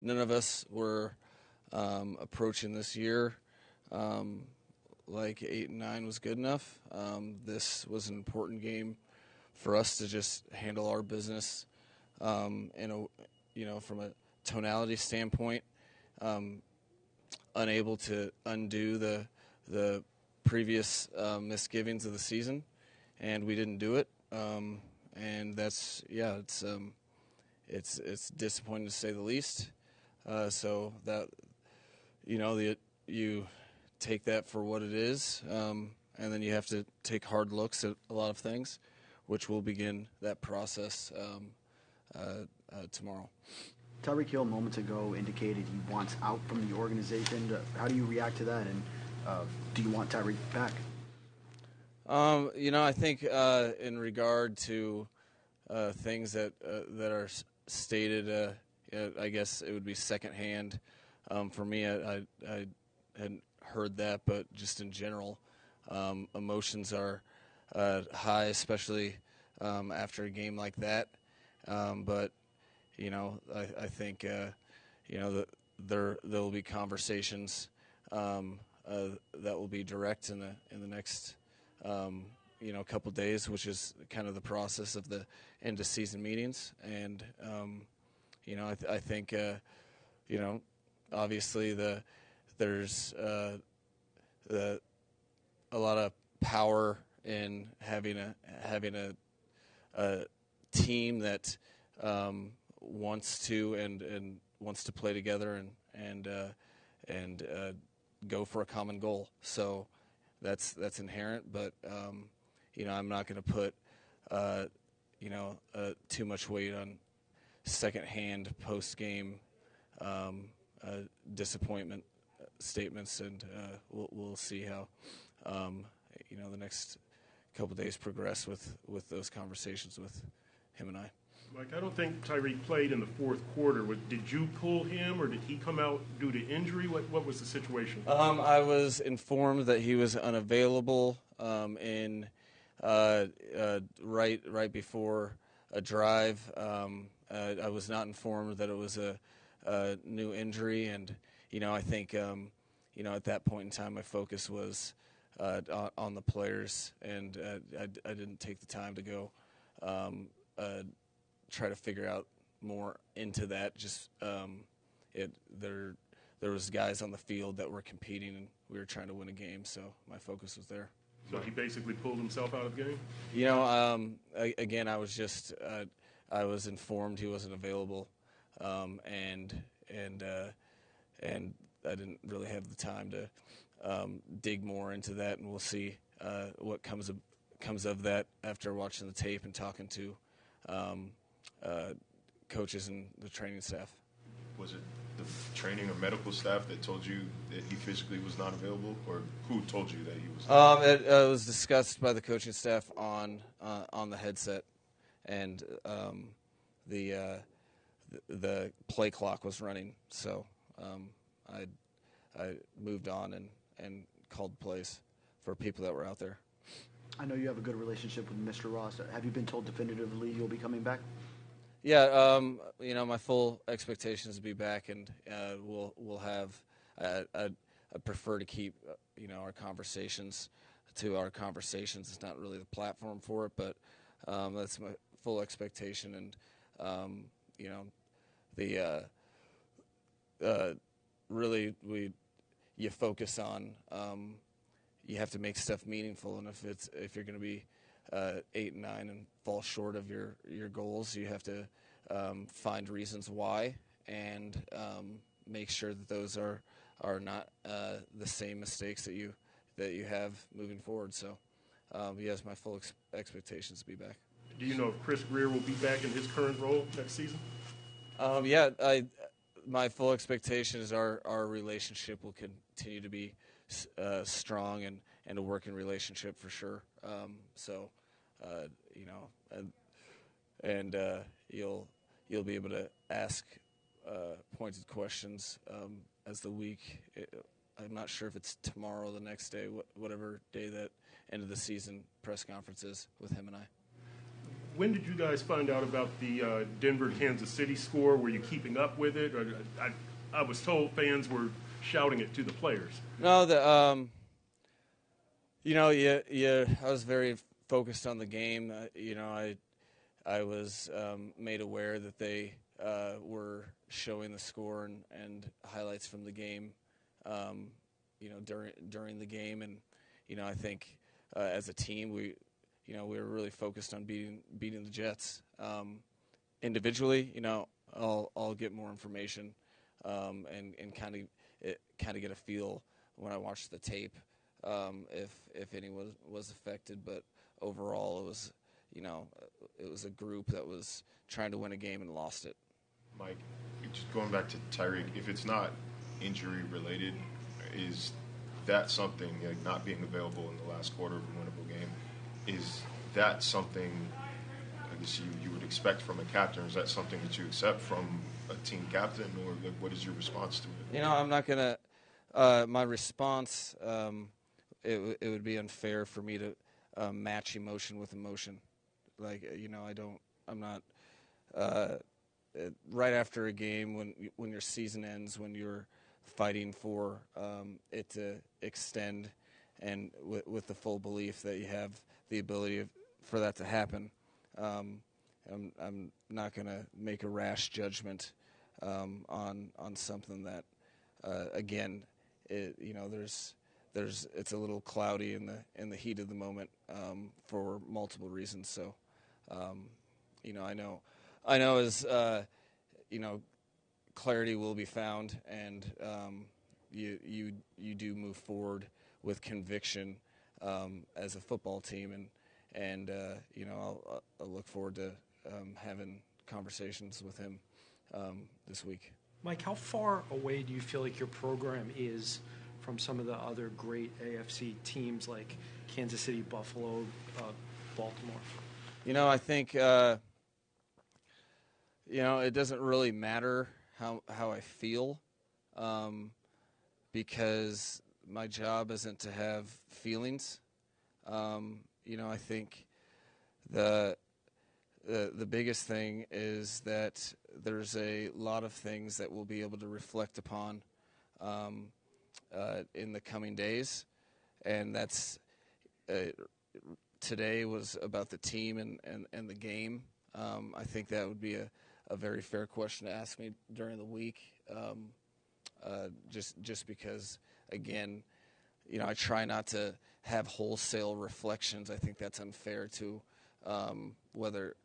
none of us were approaching this year like 8-9 was good enough. This was an important game for us to just handle our business from a tonality standpoint. Unable to undo the previous misgivings of the season, and we didn't do it. And that's it's disappointing to say the least. So that you take that for what it is, and then you have to take hard looks at a lot of things, which will begin that process tomorrow. Tyreek Hill moments ago indicated he wants out from the organization. How do you react to that, and do you want Tyreek back? I think in regard to things that are stated, I guess it would be secondhand. For me, I hadn't heard that, but just in general, emotions are high, especially after a game like that. But I think there will be conversations that will be direct in the next couple days, which is kind of the process of the end of season meetings. And I think obviously there's a lot of power in having a team that wants to and wants to play together and go for a common goal. So that's inherent, but I'm not going to put too much weight on secondhand post-game disappointment statements, and we'll see how the next couple days progress with those conversations with him and I. Mike, I don't think Tyreek played in the fourth quarter. Did you pull him, or did he come out due to injury? What was the situation? I was informed that he was unavailable right before a drive. I was not informed that it was a new injury, and I think at that point in time my focus was on the players, and I didn't take the time to go try to figure out more into that. Just there was guys on the field that were competing, and we were trying to win a game, so my focus was there. So he basically pulled himself out of the game? Again, I was informed he wasn't available, and I didn't really have the time to dig more into that, and we'll see what comes of that after watching the tape and talking to coaches and the training staff. Was it the training or medical staff that told you that he physically was not available, or who told you that he was not available? It was discussed by the coaching staff on the headset, and the play clock was running, so I moved on and called plays for people that were out there. I know you have a good relationship with Mr. Ross. Have you been told definitively you'll be coming back? Yeah, my full expectation is to be back, and we'll have. I prefer to keep our conversations to our conversations. It's not really the platform for it, but that's my full expectation, and really you focus on. You have to make stuff meaningful, and if you're going to be 8-9 and fall short of your goals, you have to find reasons why, and make sure that those are not the same mistakes that you have moving forward. So yes, my full expectations to be back. Do you know if Chris Greer will be back in his current role next season? My full expectation is our relationship will continue to be strong and a working relationship for sure. You'll be able to ask pointed questions as the week. I'm not sure if it's tomorrow, the next day, whatever day that end of the season press conference is with him and I. when did you guys find out about the Denver-Kansas City score? Were you keeping up with it? Or, I was told fans were shouting it to the players. No, I was very focused on the game. I was made aware that they were showing the score and highlights from the game, during the game, and I think as a team we were really focused on beating the Jets. Individually, I'll get more information and kind of get a feel when I watch the tape if anyone was affected, but overall it was a group that was trying to win a game and lost it. Mike, just going back to Tyreek, if it's not injury related, is that something, like not being available in the last quarter of a winnable game, is that something I guess you would expect from a captain? Or is that something that you accept from a team captain, or like, what is your response to it? I'm not gonna. My response, it would be unfair for me to match emotion with emotion. Like I'm not. Right after a game, when your season ends, when you're fighting for it to extend, and with the full belief that you have the ability for that to happen, I'm not going to make a rash judgment on something that, again, there's it's a little cloudy in the heat of the moment for multiple reasons. So, I know as clarity will be found, and you do move forward with conviction as a football team, and I'll look forward to having conversations with him this week. Mike, how far away do you feel like your program is from some of the other great AFC teams like Kansas City, Buffalo, Baltimore? I think it doesn't really matter how I feel, because my job isn't to have feelings. I think the biggest thing is that there's a lot of things that we'll be able to reflect upon in the coming days, and that's today was about the team and the game. I think that would be a very fair question to ask me during the week, just because, again, I try not to have wholesale reflections. I think that's unfair to whether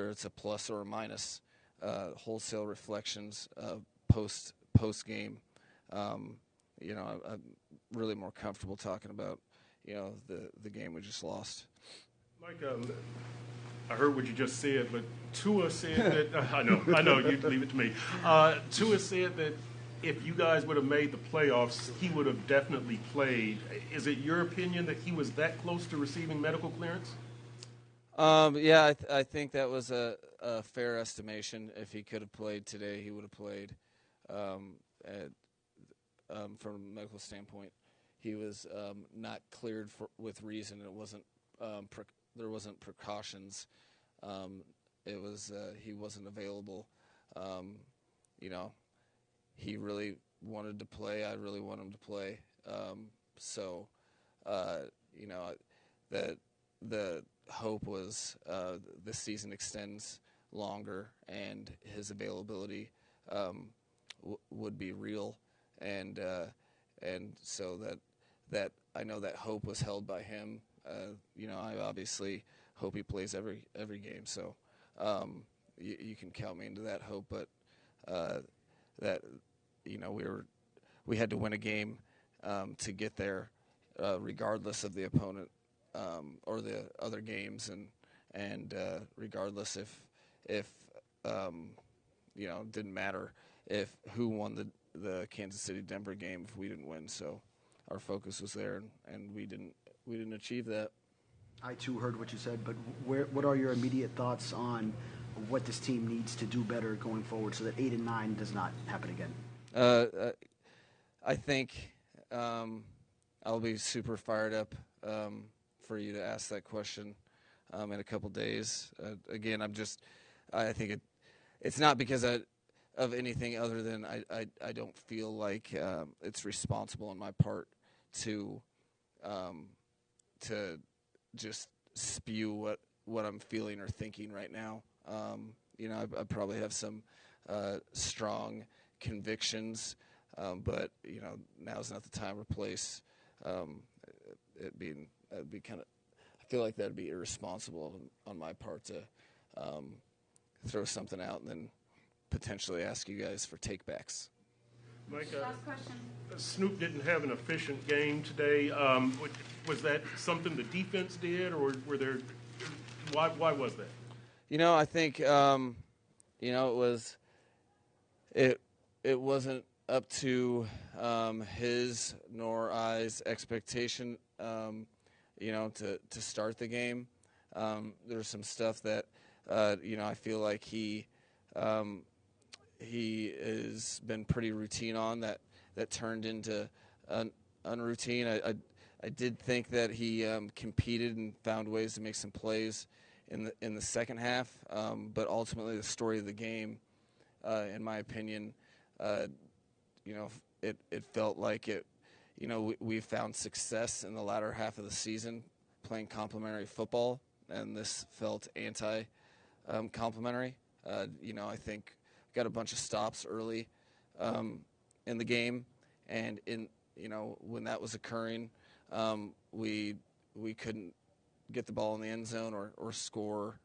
it's a plus or a minus. Wholesale reflections post game. I'm really more comfortable talking about the game we just lost. Mike, I heard what you just said, but Tua said that I know you leave it to me. Tua said that if you guys would have made the playoffs, he would have definitely played. Is it your opinion that he was that close to receiving medical clearance? Yeah, I think that was a fair estimation. If he could have played today, he would have played. From a medical standpoint, he was not cleared with reason. It wasn't there wasn't precautions. It was he wasn't available. He really wanted to play. I really want him to play. The hope was this season extends longer and his availability would be real, and so that I know that hope was held by him. I obviously hope he plays every game, so you can count me into that hope. But that we had to win a game to get there, regardless of the opponent or the other games, and regardless if it didn't matter if who won the Kansas City Denver game if we didn't win. So our focus was there, and we didn't achieve that. I too heard what you said, but what are your immediate thoughts on what this team needs to do better going forward so that 8-9 does not happen again? I think I'll be super fired up for you to ask that question. in a couple days. Again, I think it's not because of anything other than I don't feel like it's responsible on my part to just spew what I'm feeling or thinking right now. I probably have some strong convictions, but now's not the time or place. It'd be kind of. I feel like that'd be irresponsible on my part to throw something out and then potentially ask you guys for takebacks. Mike, Last question. Snoop didn't have an efficient game today. Was that something the defense did, or were there? Why was that? I think it wasn't up to his nor I's expectation. To start the game, there's some stuff that I feel like he has been pretty routine on that turned into unroutine. I did think that he competed and found ways to make some plays in the second half, but ultimately the story of the game, in my opinion, it felt like it. We found success in the latter half of the season playing complementary football, and this felt anti-complementary. I think got a bunch of stops early in the game, and when that was occurring, we couldn't get the ball in the end zone or score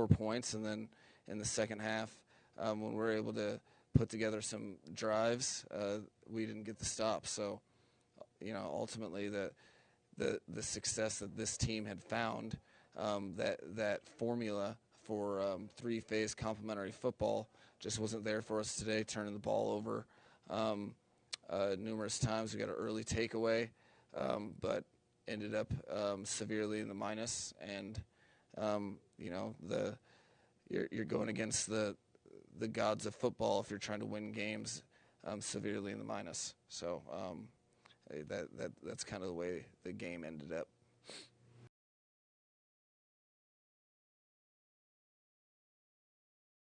points, and then in the second half, when we were able to put together some drives, we didn't get the stop. So, ultimately the success that this team had found, that formula for three-phase complementary football just wasn't there for us today, turning the ball over numerous times. We got an early takeaway, but ended up severely in the minus. And, you're going against the gods of football if you're trying to win games severely in the minus. So that's kind of the way the game ended up.